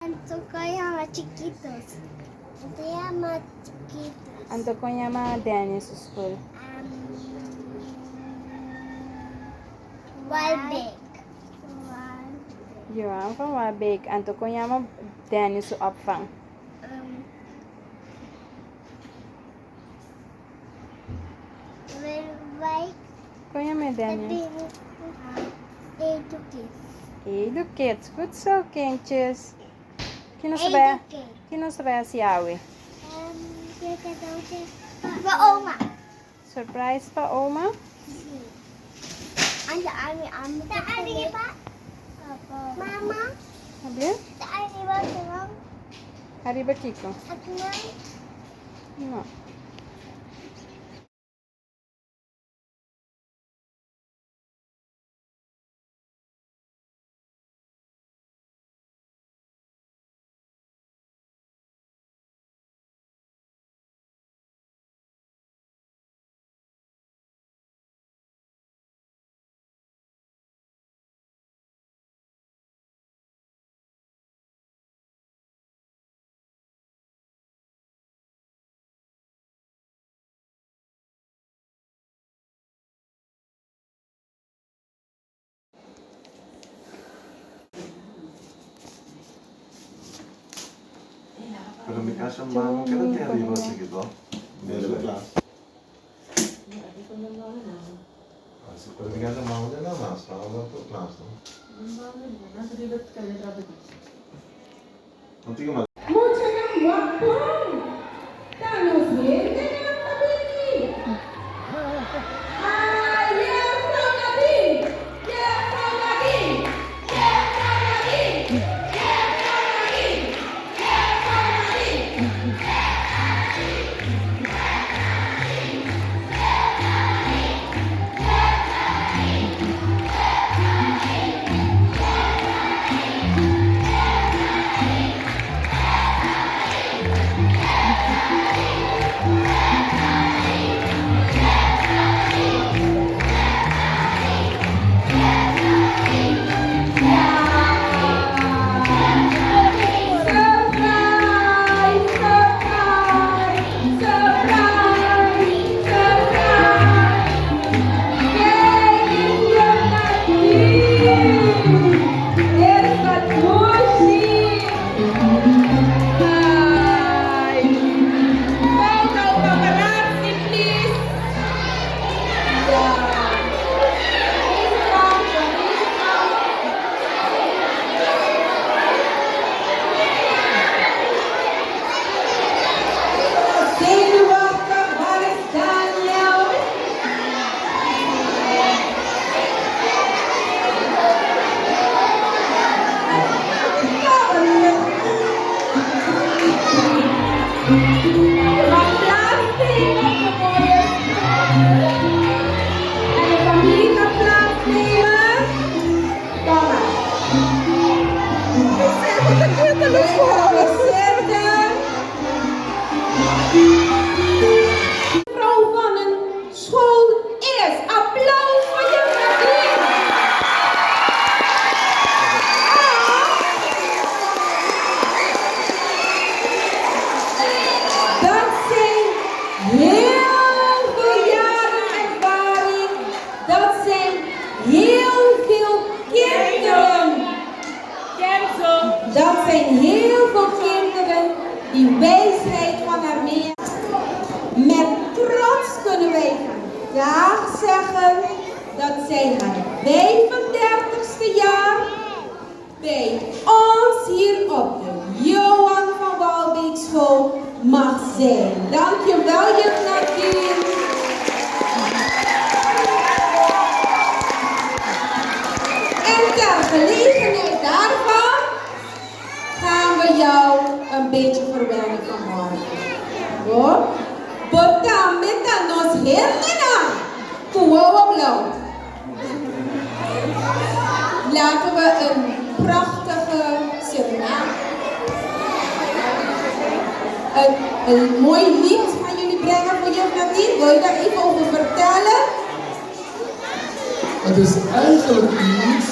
Anto ko llama chiquitos. Anto llama chiquitos. Anto ko llama Daniel sa school. Walbeck. Johan van Waarbeek. Anto ko llama Daniel sa opvang. Wij Ko llama Daniel. educate. Educate. Goed zo, kindjes. Quem nos vai se awe? Para oma. Surprise pa oma? Anda ami. Taani ba? Mama. Sabi? Taani ba sarang? Hari ba Kiko? Atnay. No. Pero mi casa mano, ¿qué no te arriba chiquito? De la clase. Pero mi casa mano de la más, estaba en tu clase. No tengo más. Dat zijn heel veel kinderen die wijsheid van haar mee. Met trots kunnen wij vandaag zeggen dat zij haar 35ste jaar bij ons hier op de Johan van Waalbeek School mag zijn. Dankjewel, juf Nadine. En ter gelegenheid daarvan gaan we jou een beetje verwennen vanmorgen. Hoor? Botam met nos hernena. Kuwawa blauw. Laten we een prachtige serenade. Een mooi lied gaan jullie brengen voor juf Nadine. Wil je daar even over vertellen? Het is eigenlijk niet,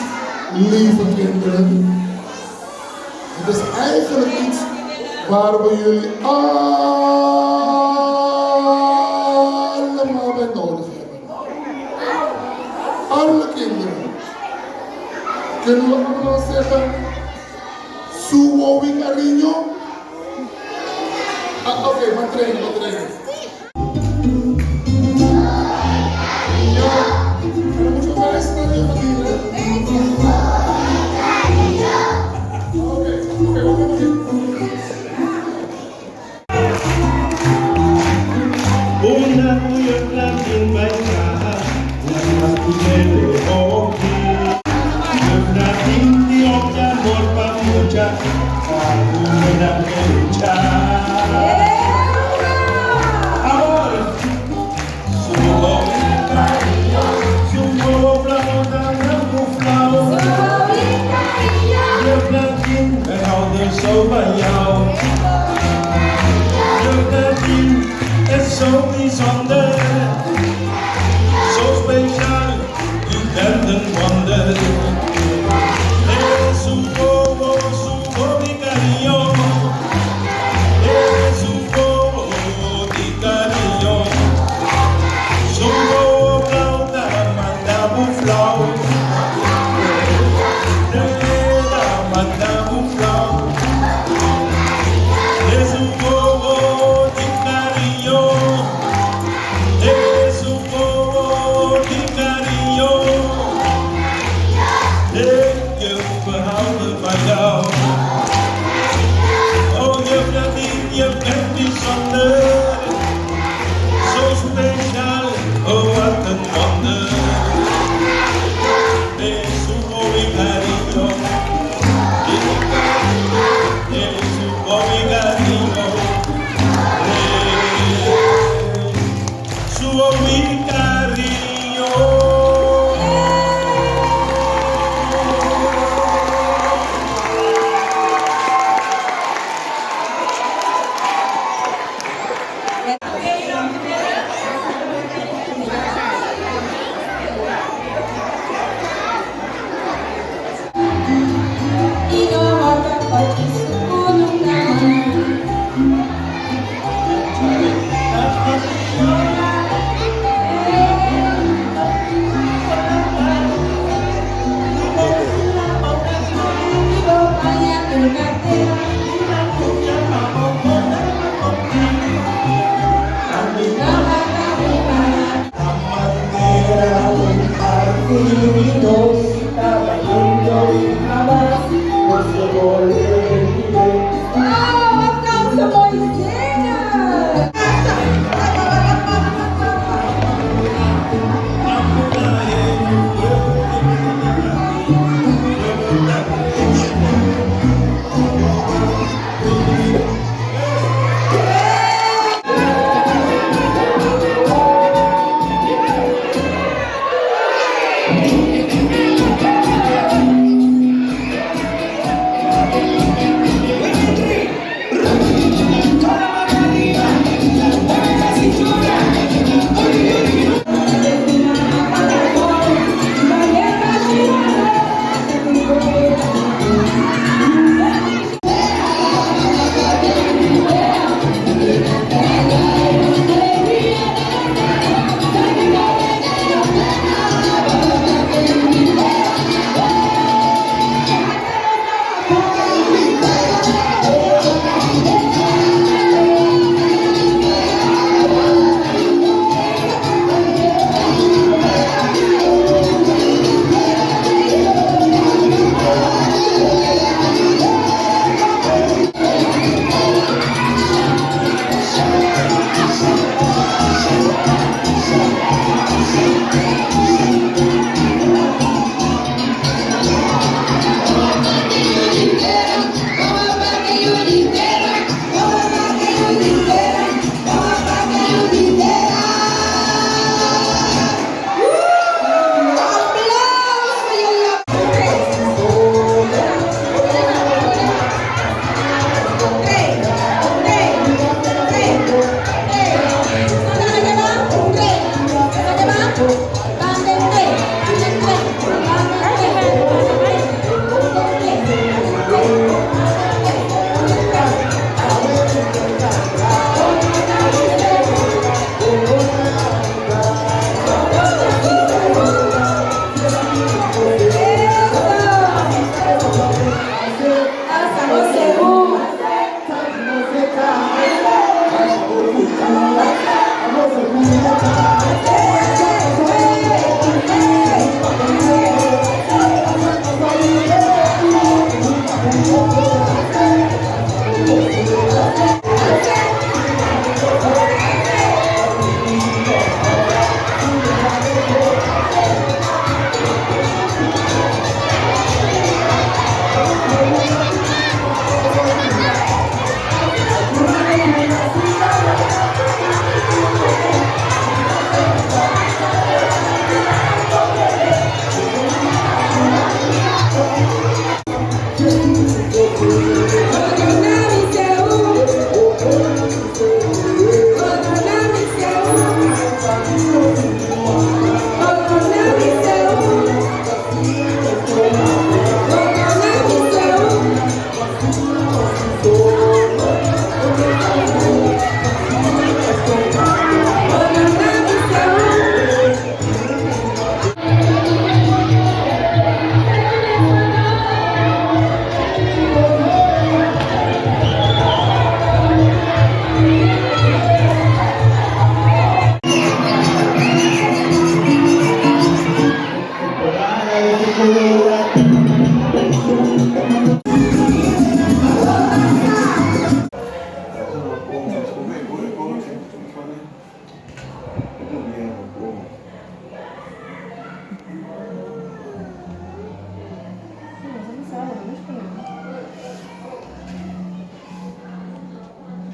lieve kinderen, Het is eigenlijk iets waar we jullie allemaal bij nodig hebben. Alle kinderen. Kunnen we allemaal zeggen, Suwo Cariño? Oké, maar trainen. Ja, dan moeten we wijzen naar je manieren. Oké, we beginnen. Una mujer in baikah, yang masih beli hobi. Berarti tiap jamur pamuja, aku menang kencang. Amor, semua flow dan rambut flow. Je blijft in, wij houden zo van jou. Je blijft in. Het is zo bijzonder, zo speciaal, u bent een wonder. Subo mi cariño, subo mi cariño. Subo flauta, mandamos flau. Mandamos flau. Subo mi cariño. Es un poco de cariño. Ik je behouden van jou.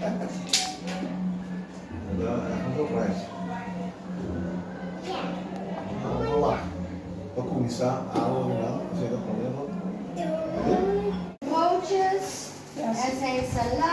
Vamos ao mais. Vamos lá. Para começar a aula não, chega problema. Roaches, essa ensalada.